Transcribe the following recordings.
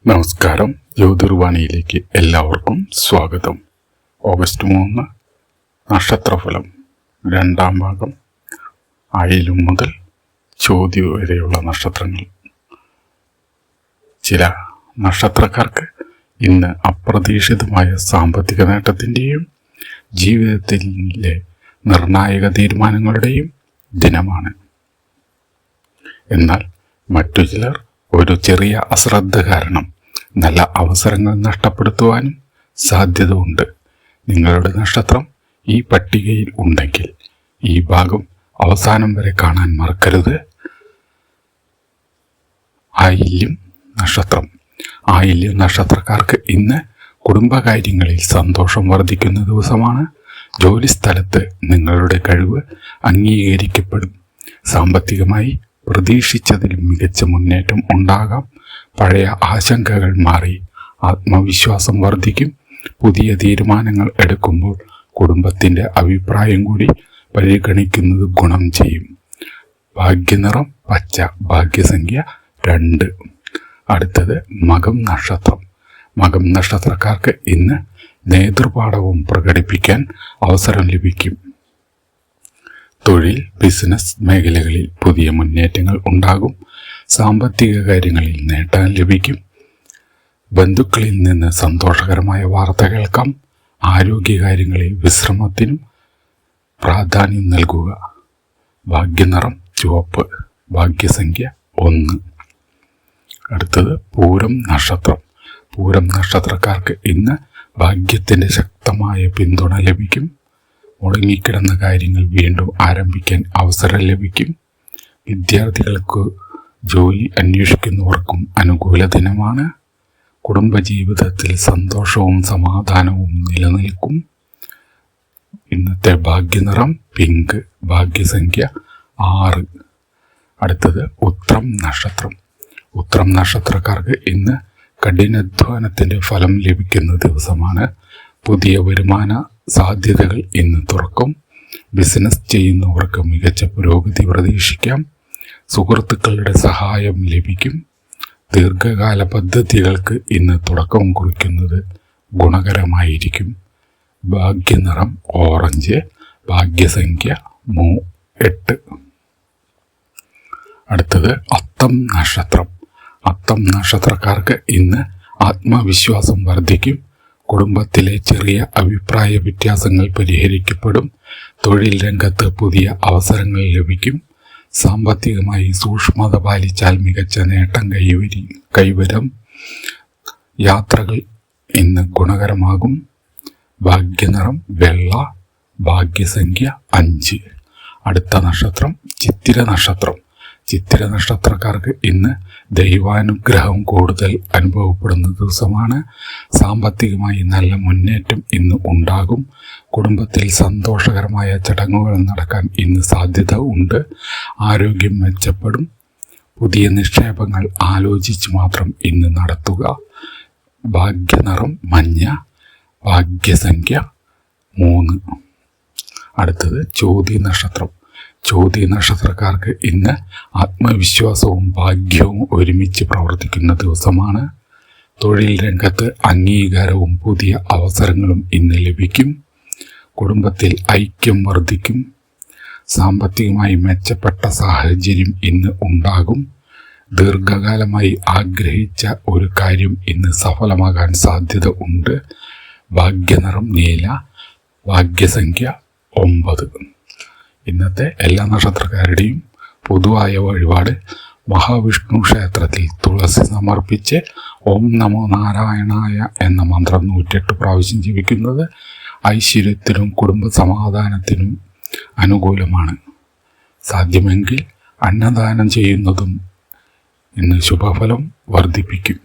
നമസ്കാരം. ജ്യോതിർവാണിയിലേക്ക് എല്ലാവർക്കും സ്വാഗതം. ഓഗസ്റ്റ് 3 നക്ഷത്രഫലം രണ്ടാം ഭാഗം. ആയില്യം മുതൽ ചോതി വരെയുള്ള നക്ഷത്രങ്ങൾ. ചില നക്ഷത്രക്കാർക്ക് ഇന്ന് അപ്രതീക്ഷിതമായ സാമ്പത്തിക നേട്ടത്തിൻ്റെയും ജീവിതത്തിലെ നിർണായക തീരുമാനങ്ങളുടെയും ദിനമാണ്. എന്നാൽ മറ്റു ചിലർ ഒരു ചെറിയ അശ്രദ്ധ കാരണം നല്ല അവസരങ്ങൾ നഷ്ടപ്പെടുത്തുവാനും സാധ്യത ഉണ്ട്. നിങ്ങളുടെ നക്ഷത്രം ഈ പട്ടികയിൽ ഉണ്ടെങ്കിൽ ഈ ഭാഗം അവസാനം വരെ കാണാൻ മറക്കരുത്. ആയില്യം നക്ഷത്രം. ആയില്യം നക്ഷത്രക്കാർക്ക് ഇന്ന് കുടുംബകാര്യങ്ങളിൽ സന്തോഷം വർദ്ധിക്കുന്ന ദിവസമാണ്. ജോലിസ്ഥലത്ത് നിങ്ങളുടെ കഴിവ് അംഗീകരിക്കപ്പെടും. സാമ്പത്തികമായി പ്രതീക്ഷിച്ചതിലും മികച്ച മുന്നേറ്റം ഉണ്ടാകാം. പഴയ ആശങ്കകൾ മാറി ആത്മവിശ്വാസം വർദ്ധിക്കും. പുതിയ തീരുമാനങ്ങൾ എടുക്കുമ്പോൾ കുടുംബത്തിൻ്റെ അഭിപ്രായം കൂടി പരിഗണിക്കുന്നത് ഗുണം ചെയ്യും. ഭാഗ്യനിറം പച്ച. ഭാഗ്യസംഖ്യ 2. അടുത്തത് മകം നക്ഷത്രം. മകം നക്ഷത്രക്കാർക്ക് ഇന്ന് നേതൃപാടവം പ്രകടിപ്പിക്കാൻ അവസരം ലഭിക്കും. തൊഴിൽ, ബിസിനസ് മേഖലകളിൽ പുതിയ മുന്നേറ്റങ്ങൾ ഉണ്ടാകും. സാമ്പത്തിക കാര്യങ്ങളിൽ നേട്ടം ലഭിക്കും. ബന്ധുക്കളിൽ നിന്ന് സന്തോഷകരമായ വാർത്ത കേൾക്കാം. ആരോഗ്യകാര്യങ്ങളിൽ വിശ്രമത്തിനും പ്രാധാന്യം നൽകുക. ഭാഗ്യനിറം ചുവപ്പ്. ഭാഗ്യസംഖ്യ 1. അടുത്തത് പൂരം നക്ഷത്രം. പൂരം നക്ഷത്രക്കാർക്ക് ഇന്ന് ഭാഗ്യത്തിൻ്റെ ശക്തമായ പിന്തുണ ലഭിക്കും. മുടങ്ങിക്കിടന്ന കാര്യങ്ങൾ വീണ്ടും ആരംഭിക്കാൻ അവസരം ലഭിക്കും. വിദ്യാർത്ഥികൾക്ക്, ജോലി അന്വേഷിക്കുന്നവർക്കും അനുകൂല ദിനമാണ്. കുടുംബജീവിതത്തിൽ സന്തോഷവും സമാധാനവും നിലനിൽക്കും. ഇന്നത്തെ ഭാഗ്യനിറം പിങ്ക്. ഭാഗ്യസംഖ്യ 6. അടുത്തത് ഉത്രം നക്ഷത്രം. ഉത്രം നക്ഷത്രക്കാർക്ക് ഇന്ന് കഠിനാധ്വാനത്തിൻ്റെ ഫലം ലഭിക്കുന്ന ദിവസമാണ്. പുതിയ വരുമാന സാധ്യതകൾ ഇന്ന് തുറക്കും. ബിസിനസ് ചെയ്യുന്നവർക്ക് മികച്ച പുരോഗതി പ്രതീക്ഷിക്കാം. സുഹൃത്തുക്കളുടെ സഹായം ലഭിക്കും. ദീർഘകാല പദ്ധതികൾക്ക് ഇന്ന് തുടക്കം കുറിക്കുന്നത് ഗുണകരമായിരിക്കും. ഭാഗ്യനിറം ഓറഞ്ച്. ഭാഗ്യസംഖ്യ 8. അടുത്തത് അത്തം നക്ഷത്രം. അത്തം നക്ഷത്രക്കാർക്ക് ഇന്ന് ആത്മവിശ്വാസം വർദ്ധിക്കും. കുടുംബത്തിലെ ചെറിയ അഭിപ്രായ വ്യത്യാസങ്ങൾ പരിഹരിക്കപ്പെടും. തൊഴിൽ രംഗത്ത് പുതിയ അവസരങ്ങൾ ലഭിക്കും. സാമ്പത്തികമായി സൂക്ഷ്മത പാലിച്ചാൽ മികച്ച നേട്ടം കൈവരും. യാത്രകൾ ഇന്ന് ഗുണകരമാകും. ഭാഗ്യനിറം വെള്ള. ഭാഗ്യസംഖ്യ 5. അടുത്ത നക്ഷത്രം ചിത്തിര നക്ഷത്രം. ചിത്തിര നക്ഷത്രക്കാർക്ക് ഇന്ന് ദൈവാനുഗ്രഹം കൂടുതൽ അനുഭവപ്പെടുന്ന ദിവസമാണ്. സാമ്പത്തികമായി നല്ല മുന്നേറ്റം ഇന്ന് ഉണ്ടാകും. കുടുംബത്തിൽ സന്തോഷകരമായ ചടങ്ങുകൾ നടക്കാൻ ഇന്ന് സാധ്യത ഉണ്ട്. ആരോഗ്യം മെച്ചപ്പെടും. പുതിയ നിക്ഷേപങ്ങൾ ആലോചിച്ച് മാത്രം ഇന്ന് നടത്തുക. ഭാഗ്യനിറം മഞ്ഞ. ഭാഗ്യസംഖ്യ 3. അടുത്തത് ചോതി നക്ഷത്രം. ചോതി നക്ഷത്രക്കാർക്ക് ഇന്ന് ആത്മവിശ്വാസവും ഭാഗ്യവും ഒരുമിച്ച് പ്രവർത്തിക്കുന്ന ദിവസമാണ്. തൊഴിൽ രംഗത്ത് അംഗീകാരവും പുതിയ അവസരങ്ങളും ഇന്ന് ലഭിക്കും. കുടുംബത്തിൽ ഐക്യം വർദ്ധിക്കും. സാമ്പത്തികമായി മെച്ചപ്പെട്ട സാഹചര്യം ഇന്ന് ഉണ്ടാകും. ദീർഘകാലമായി ആഗ്രഹിച്ച ഒരു കാര്യം ഇന്ന് സഫലമാകാൻ സാധ്യത ഉണ്ട്. ഭാഗ്യനിറം നീല. ഭാഗ്യസംഖ്യ 9. ഇന്നത്തെ എല്ലാ നക്ഷത്രക്കാരുടെയും പൊതുവായ വഴിപാട് മഹാവിഷ്ണു ക്ഷേത്രത്തിൽ തുളസി സമർപ്പിച്ച് ഓം നമോ നാരായണായ എന്ന മന്ത്രം 108 പ്രാവശ്യം ജപിക്കുന്നത് ഐശ്വര്യത്തിനും കുടുംബ സമാധാനത്തിനും അനുകൂലമാണ്. സാധ്യമെങ്കിൽ അന്നദാനം ചെയ്യുന്നതും ഇന്ന് ശുഭഫലം വർദ്ധിപ്പിക്കും.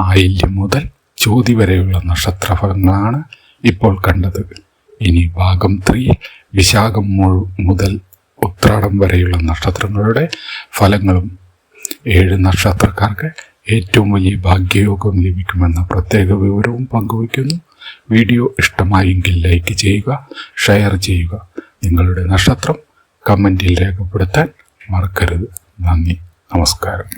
ആയില്യം മുതൽ ചോതി വരെയുള്ള നക്ഷത്രഫലങ്ങളാണ് ഇപ്പോൾ കണ്ടത്. ഇനി ഭാഗം 3 വിശാഖം മുതൽ ഉത്രാടം വരെയുള്ള നക്ഷത്രങ്ങളുടെ ഫലങ്ങളും 7 നക്ഷത്രക്കാർക്ക് ഏറ്റവും വലിയ ഭാഗ്യയോഗം ലഭിക്കുമെന്ന പ്രത്യേക വിവരവും പങ്കുവയ്ക്കുന്നു. വീഡിയോ ഇഷ്ടമായെങ്കിൽ ലൈക്ക് ചെയ്യുക, ഷെയർ ചെയ്യുക. നിങ്ങളുടെ നക്ഷത്രം കമൻറ്റിൽ രേഖപ്പെടുത്താൻ മറക്കരുത്. നന്ദി, നമസ്കാരം.